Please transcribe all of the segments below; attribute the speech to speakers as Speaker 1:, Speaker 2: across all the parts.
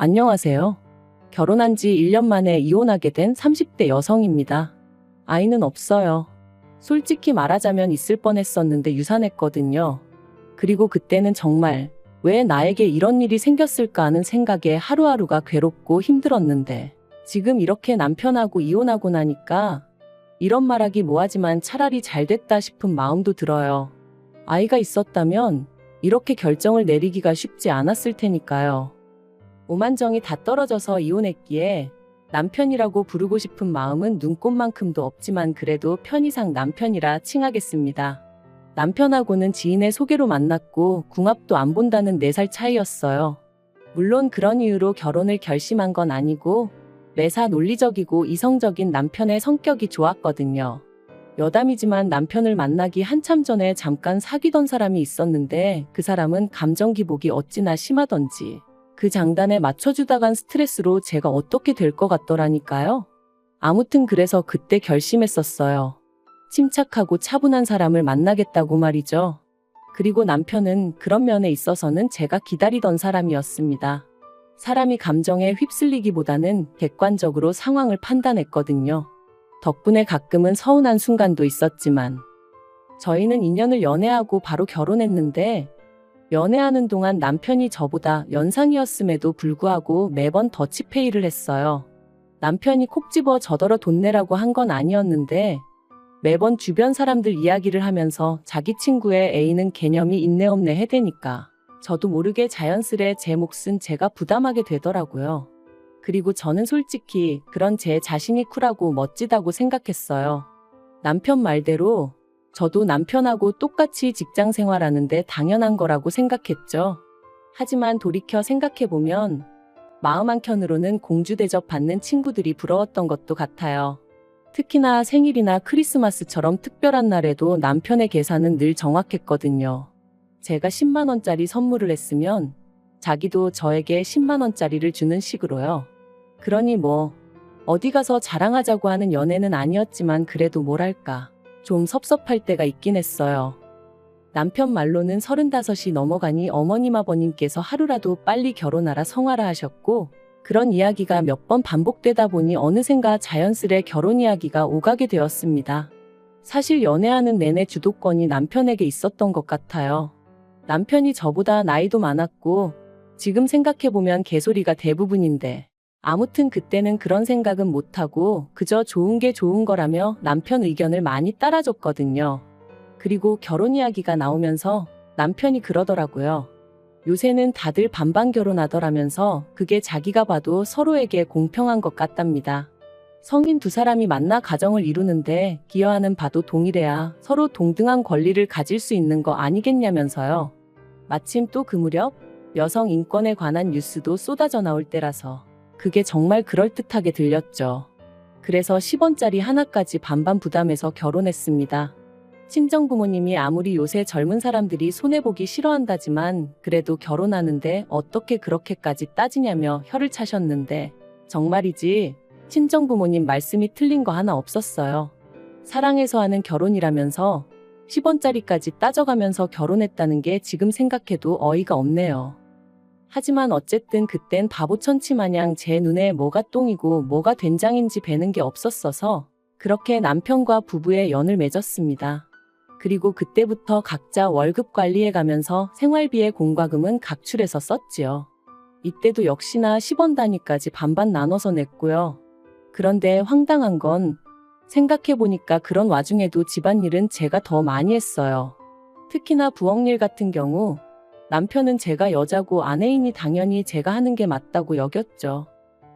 Speaker 1: 안녕하세요. 결혼한 지 1년 만에 이혼하게 된 30대 여성입니다. 아이는 없어요. 솔직히 말하자면 있을 뻔했었는데 유산했거든요. 그리고 그때는 정말 왜 나에게 이런 일이 생겼을까 하는 생각에 하루하루가 괴롭고 힘들었는데 지금 이렇게 남편하고 이혼하고 나니까 이런 말하기 뭐하지만 차라리 잘 됐다 싶은 마음도 들어요. 아이가 있었다면 이렇게 결정을 내리기가 쉽지 않았을 테니까요. 오만정이 다 떨어져서 이혼했기에 남편이라고 부르고 싶은 마음은 눈꼽만큼도 없지만 그래도 편의상 남편이라 칭하겠습니다. 남편하고는 지인의 소개로 만났고 궁합도 안 본다는 4살 차이였어요. 물론 그런 이유로 결혼을 결심한 건 아니고 매사 논리적이고 이성적인 남편의 성격이 좋았거든요. 여담이지만 남편을 만나기 한참 전에 잠깐 사귀던 사람이 있었는데 그 사람은 감정 기복이 어찌나 심하던지 그 장단에 맞춰주다간 스트레스로 제가 어떻게 될 것 같더라니까요. 아무튼 그래서 그때 결심했었어요. 침착하고 차분한 사람을 만나겠다고 말이죠. 그리고 남편은 그런 면에 있어서는 제가 기다리던 사람이었습니다. 사람이 감정에 휩쓸리기보다는 객관적으로 상황을 판단했거든요. 덕분에 가끔은 서운한 순간도 있었지만 저희는 2년을 연애하고 바로 결혼했는데 연애하는 동안 남편이 저보다 연상이었음에도 불구하고 매번 더치페이를 했어요. 남편이 콕 집어 저더러 돈 내라고 한 건 아니었는데 매번 주변 사람들 이야기를 하면서 자기 친구의 애인은 개념이 있네 없네 해대니까 저도 모르게 자연스레 제 몫은 제가 부담하게 되더라고요. 그리고 저는 솔직히 그런 제 자신이 쿨하고 멋지다고 생각했어요. 남편 말대로 저도 남편하고 똑같이 직장 생활하는데 당연한 거라고 생각했죠. 하지만 돌이켜 생각해보면 마음 한켠으로는 공주 대접 받는 친구들이 부러웠던 것도 같아요. 특히나 생일이나 크리스마스처럼 특별한 날에도 남편의 계산은 늘 정확했거든요. 제가 10만 원짜리 선물을 했으면 자기도 저에게 10만 원짜리를 주는 식으로요. 그러니 뭐 어디 가서 자랑하자고 하는 연애는 아니었지만 그래도 뭐랄까 좀 섭섭할 때가 있긴 했어요. 남편 말로는 35이 넘어가니 어머님 아버님께서 하루라도 빨리 결혼하라 성화라 하셨고 그런 이야기가 몇 번 반복되다 보니 어느샌가 자연스레 결혼 이야기가 오가게 되었습니다. 사실 연애하는 내내 주도권이 남편에게 있었던 것 같아요. 남편이 저보다 나이도 많았고 지금 생각해보면 개소리가 대부분인데 아무튼 그때는 그런 생각은 못하고 그저 좋은 게 좋은 거라며 남편 의견을 많이 따라줬거든요. 그리고 결혼 이야기가 나오면서 남편이 그러더라고요. 요새는 다들 반반 결혼하더라면서 그게 자기가 봐도 서로에게 공평한 것 같답니다. 성인 두 사람이 만나 가정을 이루는데 기여하는 바도 동일해야 서로 동등한 권리를 가질 수 있는 거 아니겠냐면서요. 마침 또 그 무렵 여성 인권에 관한 뉴스도 쏟아져 나올 때라서 그게 정말 그럴듯하게 들렸죠. 그래서 10원짜리 하나까지 반반 부담해서 결혼했습니다. 친정부모님이 아무리 요새 젊은 사람들이 손해보기 싫어한다지만 그래도 결혼하는데 어떻게 그렇게까지 따지냐며 혀를 차셨는데 정말이지 친정부모님 말씀이 틀린 거 하나 없었어요. 사랑해서 하는 결혼이라면서 10원짜리까지 따져가면서 결혼했다는 게 지금 생각해도 어이가 없네요. 하지만 어쨌든 그땐 바보천치 마냥 제 눈에 뭐가 똥이고 뭐가 된장인지 배는 게 없었어서 그렇게 남편과 부부의 연을 맺었습니다. 그리고 그때부터 각자 월급 관리해가면서 생활비의 공과금은 각출해서 썼지요. 이때도 역시나 10원 단위까지 반반 나눠서 냈고요. 그런데 황당한 건 생각해보니까 그런 와중에도 집안일은 제가 더 많이 했어요. 특히나 부엌일 같은 경우 남편은 제가 여자고 아내이니 당연히 제가 하는 게 맞다고 여겼죠.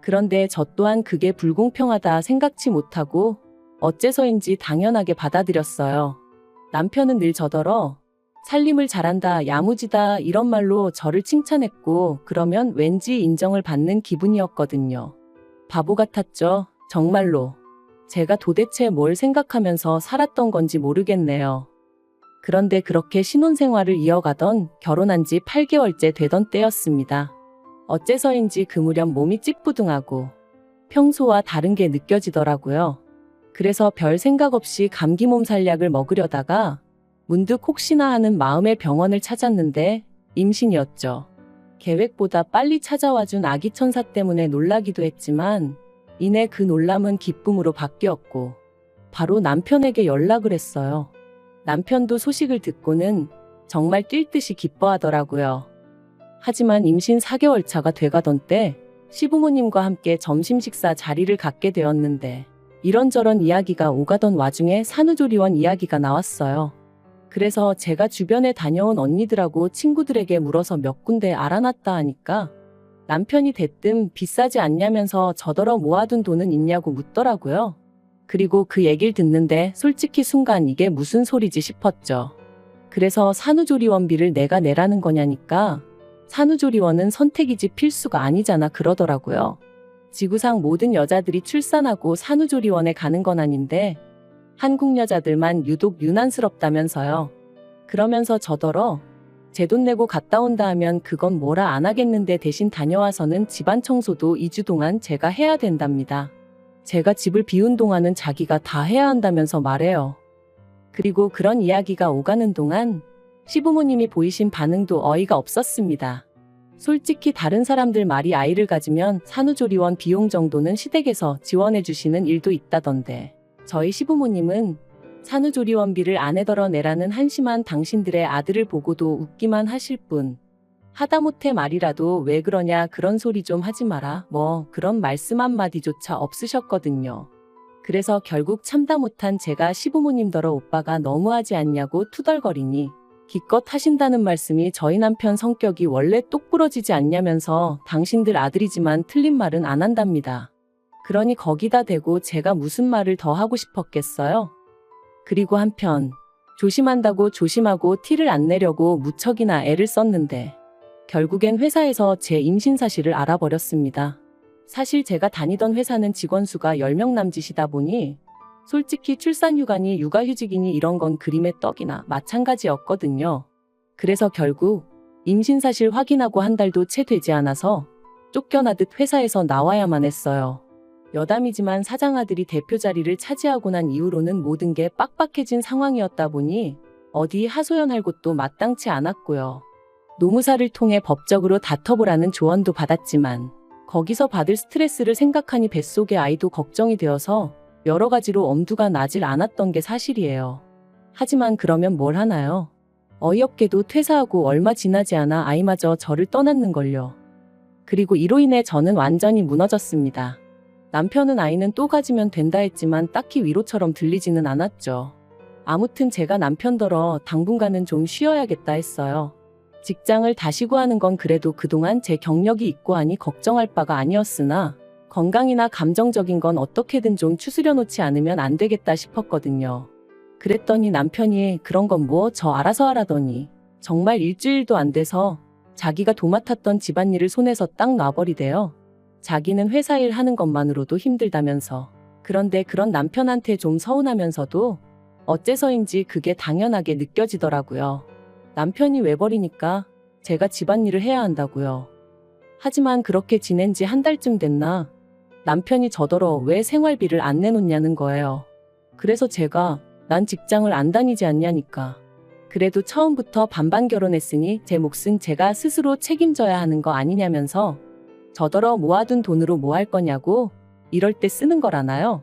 Speaker 1: 그런데 저 또한 그게 불공평하다 생각지 못하고 어째서인지 당연하게 받아들였어요. 남편은 늘 저더러 살림을 잘한다, 야무지다 이런 말로 저를 칭찬했고 그러면 왠지 인정을 받는 기분이었거든요. 바보 같았죠, 정말로. 제가 도대체 뭘 생각하면서 살았던 건지 모르겠네요. 그런데 그렇게 신혼생활을 이어가던 결혼한 지 8개월째 되던 때였습니다. 어째서인지 그 무렵 몸이 찌뿌둥하고 평소와 다른 게 느껴지더라고요. 그래서 별 생각 없이 감기 몸살약을 먹으려다가 문득 혹시나 하는 마음에 병원을 찾았는데 임신이었죠. 계획보다 빨리 찾아와준 아기 천사 때문에 놀라기도 했지만 이내 그 놀람은 기쁨으로 바뀌었고 바로 남편에게 연락을 했어요. 남편도 소식을 듣고는 정말 뛸 듯이 기뻐하더라고요. 하지만 임신 4개월 차가 돼가던 때 시부모님과 함께 점심 식사 자리를 갖게 되었는데 이런저런 이야기가 오가던 와중에 산후조리원 이야기가 나왔어요. 그래서 제가 주변에 다녀온 언니들하고 친구들에게 물어서 몇 군데 알아놨다 하니까 남편이 대뜸 비싸지 않냐면서 저더러 모아둔 돈은 있냐고 묻더라고요. 그리고 그 얘기를 듣는데 솔직히 순간 이게 무슨 소리지 싶었죠. 그래서 산후조리원비를 내가 내라는 거냐니까 산후조리원은 선택이지 필수가 아니잖아 그러더라고요. 지구상 모든 여자들이 출산하고 산후조리원에 가는 건 아닌데 한국 여자들만 유독 유난스럽다면서요. 그러면서 저더러 제 돈 내고 갔다 온다 하면 그건 뭐라 안 하겠는데 대신 다녀와서는 집안 청소도 2주 동안 제가 해야 된답니다. 제가 집을 비운 동안은 자기가 다 해야 한다면서 말해요. 그리고 그런 이야기가 오가는 동안 시부모님이 보이신 반응도 어이가 없었습니다. 솔직히 다른 사람들 말이 아이를 가지면 산후조리원 비용 정도는 시댁에서 지원해 주시는 일도 있다던데 저희 시부모님은 산후조리원비를 아내더러 내라는 한심한 당신들의 아들을 보고도 웃기만 하실 뿐 하다못해 말이라도 왜 그러냐 그런 소리 좀 하지 마라 뭐 그런 말씀 한마디조차 없으셨거든요. 그래서 결국 참다 못한 제가 시부모님더러 오빠가 너무하지 않냐고 투덜거리니 기껏 하신다는 말씀이 저희 남편 성격이 원래 똑부러지지 않냐면서 당신들 아들이지만 틀린 말은 안 한답니다. 그러니 거기다 대고 제가 무슨 말을 더 하고 싶었겠어요? 그리고 한편 조심한다고 조심하고 티를 안 내려고 무척이나 애를 썼는데 결국엔 회사에서 제 임신 사실을 알아버렸습니다. 사실 제가 다니던 회사는 직원 수가 10명 남짓이다 보니 솔직히 출산휴가니 육아휴직이니 이런 건 그림의 떡이나 마찬가지였거든요. 그래서 결국 임신 사실 확인하고 한 달도 채 되지 않아서 쫓겨나듯 회사에서 나와야만 했어요. 여담이지만 사장아들이 대표 자리를 차지하고 난 이후로는 모든 게 빡빡해진 상황이었다 보니 어디 하소연할 곳도 마땅치 않았고요. 노무사를 통해 법적으로 다퉈보라는 조언도 받았지만 거기서 받을 스트레스를 생각하니 뱃속의 아이도 걱정이 되어서 여러 가지로 엄두가 나질 않았던 게 사실이에요. 하지만 그러면 뭘 하나요? 어이없게도 퇴사하고 얼마 지나지 않아 아이마저 저를 떠났는걸요. 그리고 이로 인해 저는 완전히 무너졌습니다. 남편은 아이는 또 가지면 된다 했지만 딱히 위로처럼 들리지는 않았죠. 아무튼 제가 남편더러 당분간은 좀 쉬어야겠다 했어요. 직장을 다시 구하는 건 그래도 그동안 제 경력이 있고 하니 걱정할 바가 아니었으나 건강이나 감정적인 건 어떻게든 좀 추스려 놓지 않으면 안 되겠다 싶었거든요. 그랬더니 남편이 그런 건 뭐 저 알아서 하라더니 정말 일주일도 안 돼서 자기가 도맡았던 집안일을 손에서 딱 놔버리대요. 자기는 회사 일 하는 것만으로도 힘들다면서. 그런데 그런 남편한테 좀 서운하면서도 어째서인지 그게 당연하게 느껴지더라고요. 남편이 외버리니까 제가 집안일을 해야 한다고요. 하지만 그렇게 지낸 지 한 달쯤 됐나 남편이 저더러 왜 생활비를 안 내놓냐는 거예요. 그래서 제가 난 직장을 안 다니지 않냐니까. 그래도 처음부터 반반 결혼했으니 제 몫은 제가 스스로 책임져야 하는 거 아니냐면서 저더러 모아둔 돈으로 뭐 할 거냐고 이럴 때 쓰는 거라나요?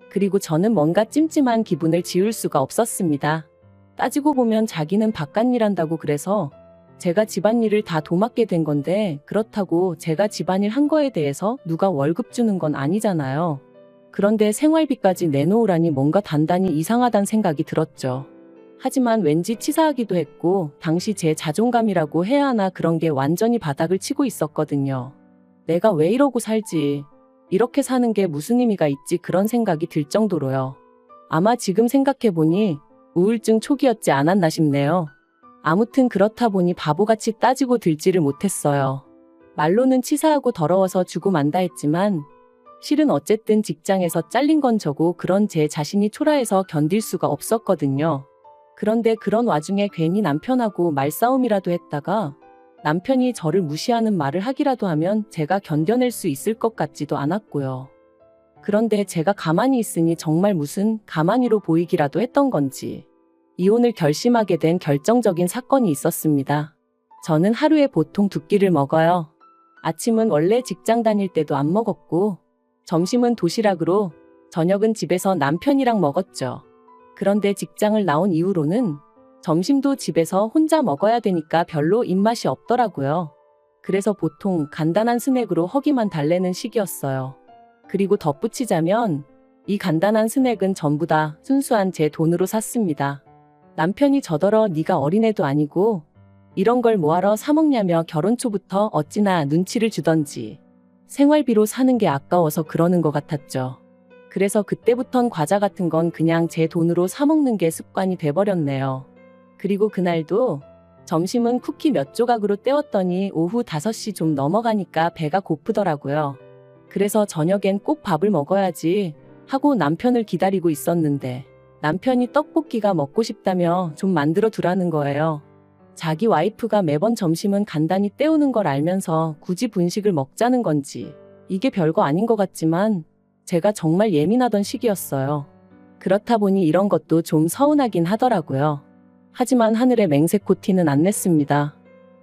Speaker 1: 그리고 저는 뭔가 찜찜한 기분을 지울 수가 없었습니다. 따지고 보면 자기는 바깥일 한다고 그래서 제가 집안일을 다 도맡게 된 건데 그렇다고 제가 집안일 한 거에 대해서 누가 월급 주는 건 아니잖아요. 그런데 생활비까지 내놓으라니 뭔가 단단히 이상하단 생각이 들었죠. 하지만 왠지 치사하기도 했고 당시 제 자존감이라고 해야 하나 그런 게 완전히 바닥을 치고 있었거든요. 내가 왜 이러고 살지? 이렇게 사는 게 무슨 의미가 있지? 그런 생각이 들 정도로요. 아마 지금 생각해보니 우울증 초기였지 않았나 싶네요. 아무튼 그렇다 보니 바보같이 따지고 들지를 못했어요. 말로는 치사하고 더러워서 주고 만다 했지만 실은 어쨌든 직장에서 잘린 건 저고 그런 제 자신이 초라해서 견딜 수가 없었거든요. 그런데 그런 와중에 괜히 남편하고 말싸움이라도 했다가 남편이 저를 무시하는 말을 하기라도 하면 제가 견뎌낼 수 있을 것 같지도 않았고요. 그런데 제가 가만히 있으니 정말 무슨 가만히로 보이기라도 했던 건지 이혼을 결심하게 된 결정적인 사건이 있었습니다. 저는 하루에 보통 2끼를 먹어요. 아침은 원래 직장 다닐 때도 안 먹었고, 점심은 도시락으로, 저녁은 집에서 남편이랑 먹었죠. 그런데 직장을 나온 이후로는 점심도 집에서 혼자 먹어야 되니까 별로 입맛이 없더라고요. 그래서 보통 간단한 스낵으로 허기만 달래는 시기였어요. 그리고 덧붙이자면 이 간단한 스낵은 전부 다 순수한 제 돈으로 샀습니다. 남편이 저더러 네가 어린애도 아니고 이런 걸 뭐하러 사 먹냐며 결혼 초부터 어찌나 눈치를 주던지 생활비로 사는 게 아까워서 그러는 것 같았죠. 그래서 그때부턴 과자 같은 건 그냥 제 돈으로 사 먹는 게 습관이 돼버렸네요. 그리고 그날도 점심은 쿠키 몇 조각으로 때웠더니 오후 5시 좀 넘어가니까 배가 고프더라고요. 그래서 저녁엔 꼭 밥을 먹어야지 하고 남편을 기다리고 있었는데 남편이 떡볶이가 먹고 싶다며 좀 만들어 두라는 거예요. 자기 와이프가 매번 점심은 간단히 때우는 걸 알면서 굳이 분식을 먹자는 건지 이게 별거 아닌 것 같지만 제가 정말 예민하던 시기였어요. 그렇다 보니 이런 것도 좀 서운하긴 하더라고요. 하지만 하늘에 맹세코 티는 안 냈습니다.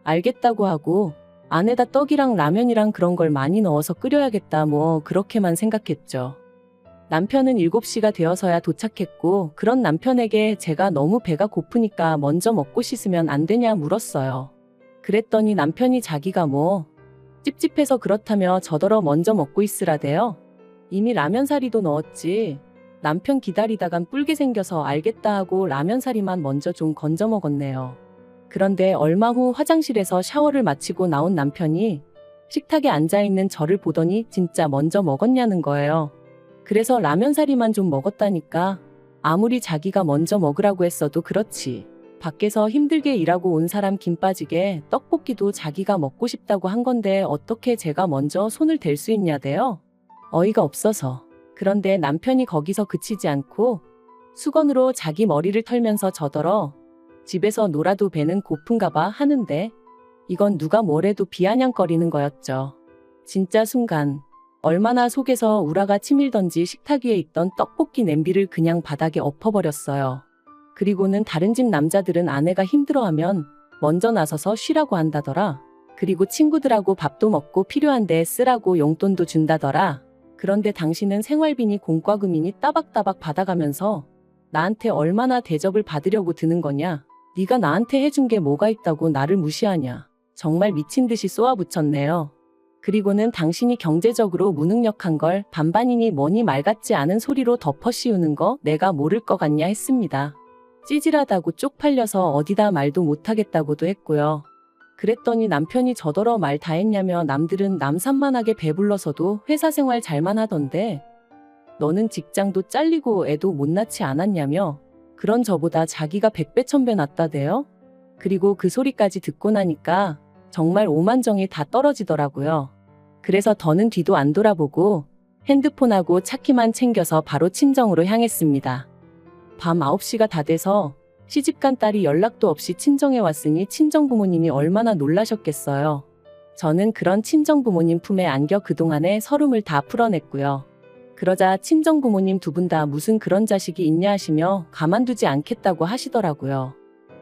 Speaker 1: 알겠다고 하고 안에다 떡이랑 라면이랑 그런 걸 많이 넣어서 끓여야겠다 뭐 그렇게만 생각했죠. 남편은 7시가 되어서야 도착했고 그런 남편에게 제가 너무 배가 고프니까 먼저 먹고 씻으면 안 되냐 물었어요. 그랬더니 남편이 자기가 뭐 찝찝해서 그렇다며 저더러 먼저 먹고 있으라대요. 이미 라면 사리도 넣었지. 남편 기다리다간 뿔게 생겨서 알겠다 하고 라면 사리만 먼저 좀 건져 먹었네요. 그런데 얼마 후 화장실에서 샤워를 마치고 나온 남편이 식탁에 앉아있는 저를 보더니 진짜 먼저 먹었냐는 거예요. 그래서 라면 사리만 좀 먹었다니까. 아무리 자기가 먼저 먹으라고 했어도 그렇지. 밖에서 힘들게 일하고 온 사람 김 빠지게 떡볶이도 자기가 먹고 싶다고 한 건데 어떻게 제가 먼저 손을 댈 수 있냐대요. 어이가 없어서. 그런데 남편이 거기서 그치지 않고 수건으로 자기 머리를 털면서 저더러 집에서 놀아도 배는 고픈가 봐 하는데 이건 누가 뭐래도 비아냥거리는 거였죠. 진짜 순간 얼마나 속에서 우라가 치밀던지 식탁 위에 있던 떡볶이 냄비를 그냥 바닥에 엎어버렸어요. 그리고는 다른 집 남자들은 아내가 힘들어하면 먼저 나서서 쉬라고 한다더라. 그리고 친구들하고 밥도 먹고 필요한데 쓰라고 용돈도 준다더라. 그런데 당신은 생활비니 공과금이니 따박따박 받아가면서 나한테 얼마나 대접을 받으려고 드는 거냐? 네가 나한테 해준 게 뭐가 있다고 나를 무시하냐? 정말 미친 듯이 쏘아붙였네요. 그리고는 당신이 경제적으로 무능력한 걸 반반이니 뭐니 말 같지 않은 소리로 덮어씌우는 거 내가 모를 것 같냐 했습니다. 찌질하다고 쪽팔려서 어디다 말도 못하겠다고도 했고요. 그랬더니 남편이 저더러 말 다 했냐며 남들은 남산만하게 배불러서도 회사 생활 잘만 하던데 너는 직장도 잘리고 애도 못 낳지 않았냐며 그런 저보다 자기가 100배 1000배 낫다대요? 그리고 그 소리까지 듣고 나니까 정말 오만정이 다 떨어지더라고요. 그래서 더는 뒤도 안 돌아보고 핸드폰하고 차키만 챙겨서 바로 친정으로 향했습니다. 밤 9시가 다 돼서 시집간 딸이 연락도 없이 친정에 왔으니 친정 부모님이 얼마나 놀라셨겠어요. 저는 그런 친정 부모님 품에 안겨 그동안의 서름을 다 풀어냈고요. 그러자 친정 부모님 2분 다 무슨 그런 자식이 있냐 하시며 가만두지 않겠다고 하시더라고요.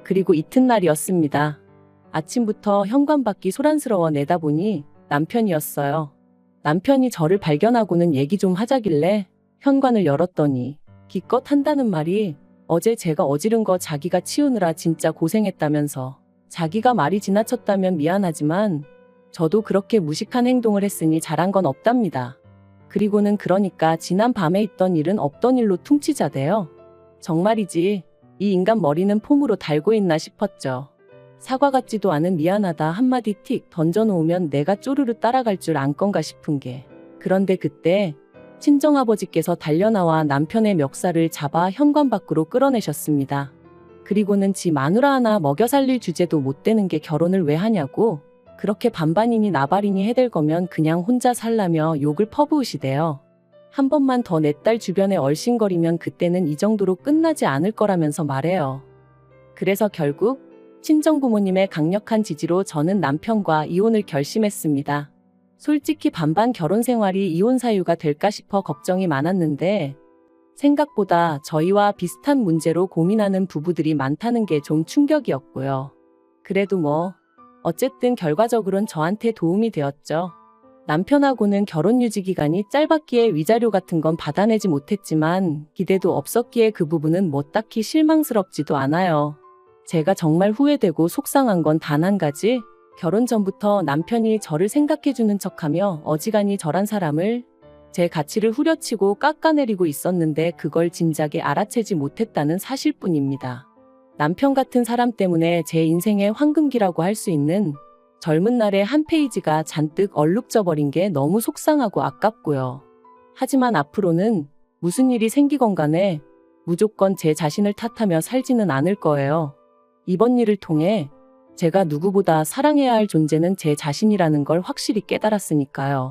Speaker 1: 그리고 이튿날이었습니다. 아침부터 현관밖이 소란스러워 내다보니 남편이었어요. 남편이 저를 발견하고는 얘기 좀 하자길래 현관을 열었더니 기껏 한다는 말이 어제 제가 어지른 거 자기가 치우느라 진짜 고생했다면서 자기가 말이 지나쳤다면 미안하지만 저도 그렇게 무식한 행동을 했으니 잘한 건 없답니다. 그리고는 그러니까 지난 밤에 있던 일은 없던 일로 퉁치자대요. 정말이지 이 인간 머리는 폼으로 달고 있나 싶었죠. 사과 같지도 않은 미안하다 한마디 틱 던져놓으면 내가 쪼르르 따라갈 줄 안 건가 싶은 게 그런데 그때 친정아버지께서 달려나와 남편의 멱살을 잡아 현관 밖으로 끌어내셨습니다. 그리고는 지 마누라 하나 먹여 살릴 주제도 못 되는 게 결혼을 왜 하냐고 그렇게 반반이니 나발이니 해댈 거면 그냥 혼자 살라며 욕을 퍼부으시대요. 한 번만 더 내 딸 주변에 얼씬거리면 그때는 이 정도로 끝나지 않을 거라면서 말해요. 그래서 결국 친정부모님의 강력한 지지로 저는 남편과 이혼을 결심했습니다. 솔직히 반반 결혼 생활이 이혼 사유가 될까 싶어 걱정이 많았는데 생각보다 저희와 비슷한 문제로 고민하는 부부들이 많다는 게 좀 충격이었고요. 그래도 뭐 어쨌든 결과적으로는 저한테 도움이 되었죠. 남편하고는 결혼 유지 기간이 짧았기에 위자료 같은 건 받아내지 못했지만 기대도 없었기에 그 부분은 뭐 딱히 실망스럽지도 않아요. 제가 정말 후회되고 속상한 건 단 한 가지, 결혼 전부터 남편이 저를 생각해주는 척하며 어지간히 저란 사람을 제 가치를 후려치고 깎아내리고 있었는데 그걸 진작에 알아채지 못했다는 사실뿐입니다. 남편 같은 사람 때문에 제 인생의 황금기라고 할 수 있는 젊은 날의 한 페이지가 잔뜩 얼룩져 버린 게 너무 속상하고 아깝고요. 하지만 앞으로는 무슨 일이 생기건 간에 무조건 제 자신을 탓하며 살지는 않을 거예요. 이번 일을 통해 제가 누구보다 사랑해야 할 존재는 제 자신이라는 걸 확실히 깨달았으니까요.